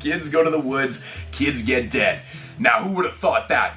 Kids go to the woods, kids get dead. Now, who would have thought that?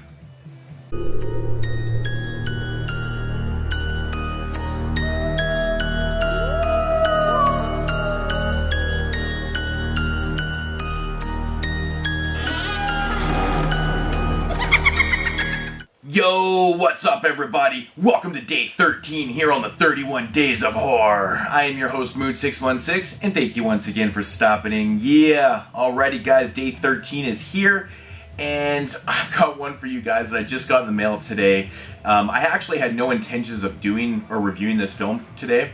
Yo, what's up everybody? Welcome to day 13 here on the 31 Days of Horror. I am your host Mood616 and thank you once again for stopping in. Yeah, alrighty guys, day 13 is here and I've got one for you guys that I just got in the mail today. I actually had no intentions of doing or reviewing this film today,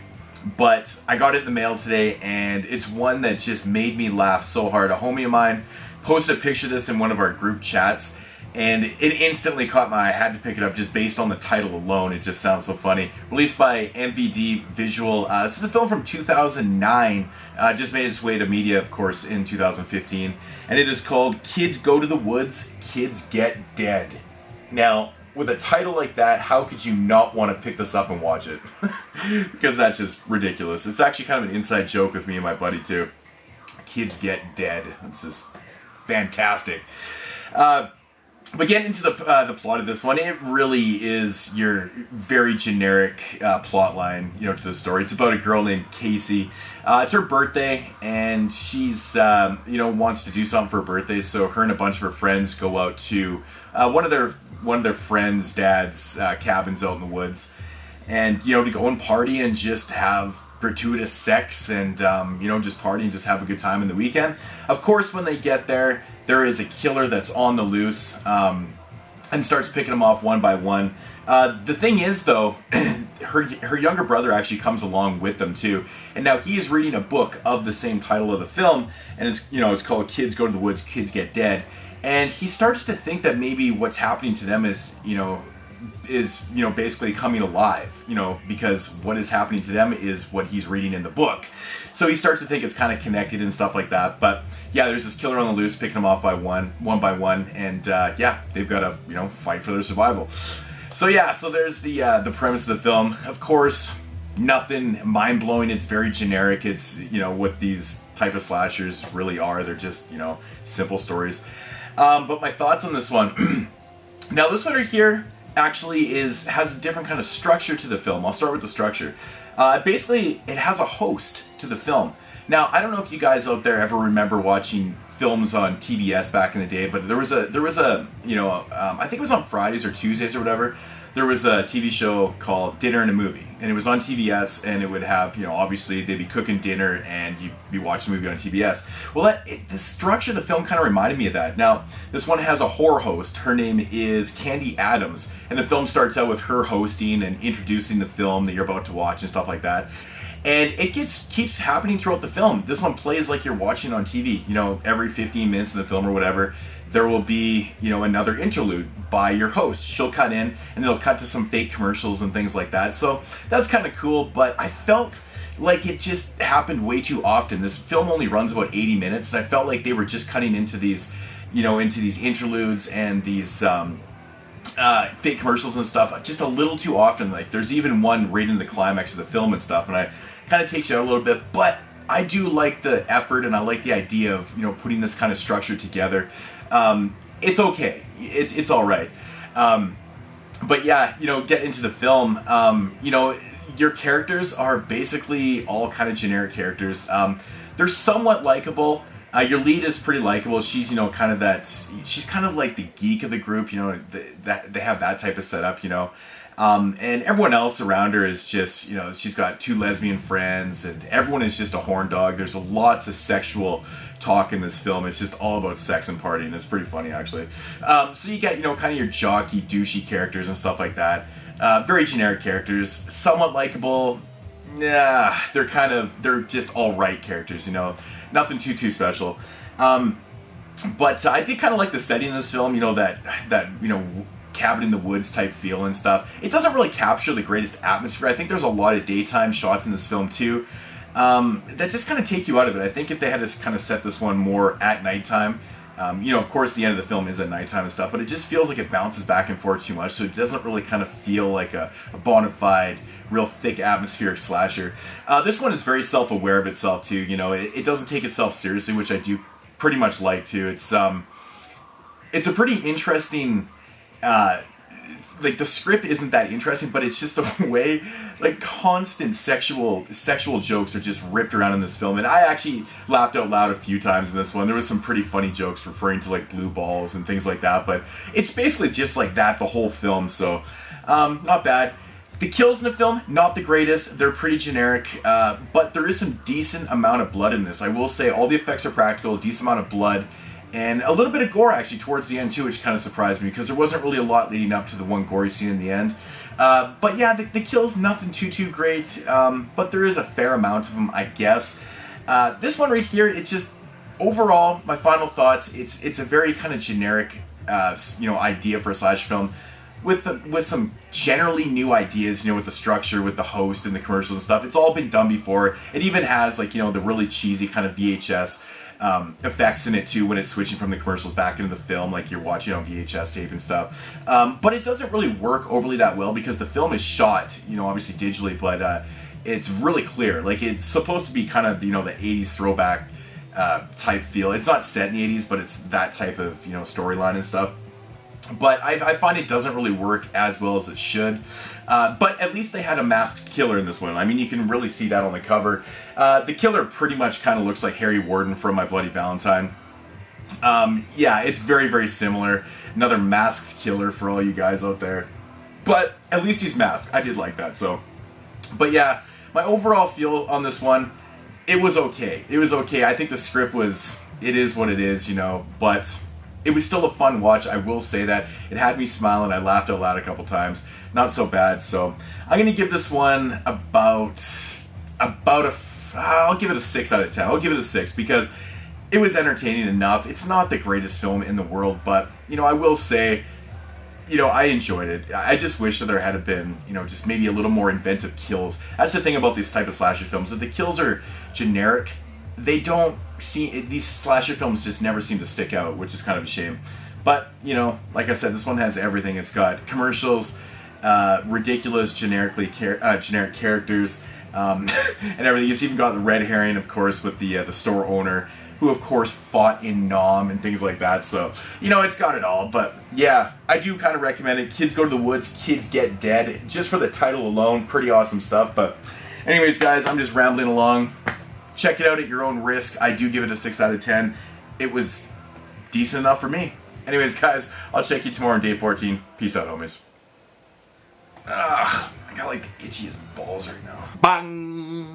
but I got it in the mail today and it's one that just made me laugh so hard. A homie of mine posted a picture of this in one of our group chats, and it instantly caught my eye. I had to pick it up just based on the title alone. It just sounds so funny. Released by MVD Visual. This is a film from 2009. Just made its way to media, of course, in 2015. And it is called Kids Go to the Woods, Kids Get Dead. Now, with a title like that, how could you not want to pick this up and watch it? Because that's just ridiculous. It's actually kind of an inside joke with me and my buddy, too. Kids Get Dead. It's just fantastic. But getting into the plot of this one, it really is your very generic plot line, to the story. It's about a girl named Casey. It's her birthday, and she's, wants to do something for her birthday. So her and a bunch of her friends go out to one of their friends' dad's cabins out in the woods, and to go and party and just have gratuitous sex and just party and just have a good time in the weekend. Of course, when they get there, there is a killer that's on the loose and starts picking them off one by one. The thing is, though, her younger brother actually comes along with them too, and now he is reading a book of the same title of the film, and it's called Kids Go to the Woods, Kids Get Dead, and he starts to think that maybe what's happening to them is basically coming alive, because what is happening to them is what he's reading in the book. So he starts to think it's kind of connected and stuff like that. But yeah, there's this killer on the loose picking them off one by one, and they've got to fight for their survival. So yeah, so there's the premise of the film. Of course, nothing mind-blowing. It's very generic. It's what these type of slashers really are. They're just simple stories. But my thoughts on this one. Now this one right here actually has a different kind of structure to the film. I'll start with the structure. Basically, it has a host to the film. Now, I don't know if you guys out there ever remember watching films on TBS back in the day, but there was a I think it was on Fridays or Tuesdays or whatever. There was a TV show called Dinner and a Movie, and it was on TBS, and it would have, obviously they'd be cooking dinner and you'd be watching a movie on TBS. Well, the structure of the film kind of reminded me of that. Now, this one has a horror host. Her name is Candy Adams, and the film starts out with her hosting and introducing the film that you're about to watch and stuff like that. And it keeps happening throughout the film. This one plays like you're watching on TV. Every 15 minutes in the film or whatever, there will be, another interlude by your host. She'll cut in, and they'll cut to some fake commercials and things like that. So that's kind of cool, but I felt like it just happened way too often. This film only runs about 80 minutes, and I felt like they were just cutting into these, into these interludes and these fake commercials and stuff just a little too often. Like there's even one right in the climax of the film and stuff, and I kind of takes you out a little bit, but I do like the effort and I like the idea of putting this kind of structure together. It's okay, it's all right, but yeah, get into the film. Your characters are basically all kind of generic characters. They're somewhat likable. Your lead is pretty likable. She's kind of she's kind of like the geek of the group. That they have that type of setup. And everyone else around her is just, she's got two lesbian friends, and everyone is just a horn dog. There's lots of sexual talk in this film. It's just all about sex and partying. It's pretty funny, actually. So you get, kind of your jockey, douchey characters and stuff like that. Very generic characters, somewhat likable. Yeah, they're just all right characters, nothing too special. But I did kind of like the setting of this film, that cabin in the woods type feel and stuff. It doesn't really capture the greatest atmosphere. I think there's a lot of daytime shots in this film too, that just kind of take you out of it. I think if they had to kind of set this one more at nighttime, of course the end of the film is at nighttime and stuff, but it just feels like it bounces back and forth too much, so it doesn't really kind of feel like a bona fide, real thick atmospheric slasher. This one is very self-aware of itself too. It doesn't take itself seriously, which I do pretty much like too. It's a pretty interesting. Like the script isn't that interesting, but it's just the way like constant sexual jokes are just ripped around in this film, and I actually laughed out loud a few times in this one. There was some pretty funny jokes referring to like blue balls and things like that, but it's basically just like that the whole film. So not bad. The kills in the film, not the greatest. They're pretty generic, but there is some decent amount of blood in this. I will say all the effects are practical, a decent amount of blood. And a little bit of gore, actually, towards the end, too, which kind of surprised me, because there wasn't really a lot leading up to the one gory scene in the end. But yeah, the kills, nothing too great, but there is a fair amount of them, I guess. This one right here, it's just, overall, my final thoughts, it's a very kind of generic, idea for a slasher film, with some generally new ideas, with the structure, with the host and the commercials and stuff. It's all been done before. It even has, like, the really cheesy kind of VHS effects in it too when it's switching from the commercials back into the film, like you're watching on VHS tape and stuff. But it doesn't really work overly that well because the film is shot, obviously digitally, but it's really clear. Like it's supposed to be kind of, the 80s throwback type feel. It's not set in the 80s, but it's that type of, storyline and stuff. But I find it doesn't really work as well as it should. But at least they had a masked killer in this one. I mean, you can really see that on the cover. The killer pretty much kind of looks like Harry Warden from My Bloody Valentine. Yeah, it's very, very similar. Another masked killer for all you guys out there. But at least he's masked. I did like that, so. But yeah, my overall feel on this one, it was okay. It was okay. I think the script it is what it is, but it was still a fun watch, I will say that. It had me smiling, I laughed out loud a couple times. Not so bad, so I'm going to give this one I'll give it a 6 out of 10. I'll give it a 6 because it was entertaining enough. It's not the greatest film in the world, but, I will say, I enjoyed it. I just wish that there had been, just maybe a little more inventive kills. That's the thing about these type of slasher films, that the kills are generic. These slasher films just never seem to stick out, which is kind of a shame. But, like I said, this one has everything. It's got commercials, ridiculous generic characters, and everything. It's even got the red herring, of course, with the store owner, who of course fought in Nam and things like that. So, it's got it all. But yeah, I do kind of recommend it. Kids Go to the Woods, Kids Get Dead. Just for the title alone, pretty awesome stuff. But anyways, guys, I'm just rambling along. Check it out at your own risk. I do give it a 6 out of 10. It was decent enough for me. Anyways, guys, I'll check you tomorrow on day 14. Peace out, homies. I got like itchy as balls right now. Bang!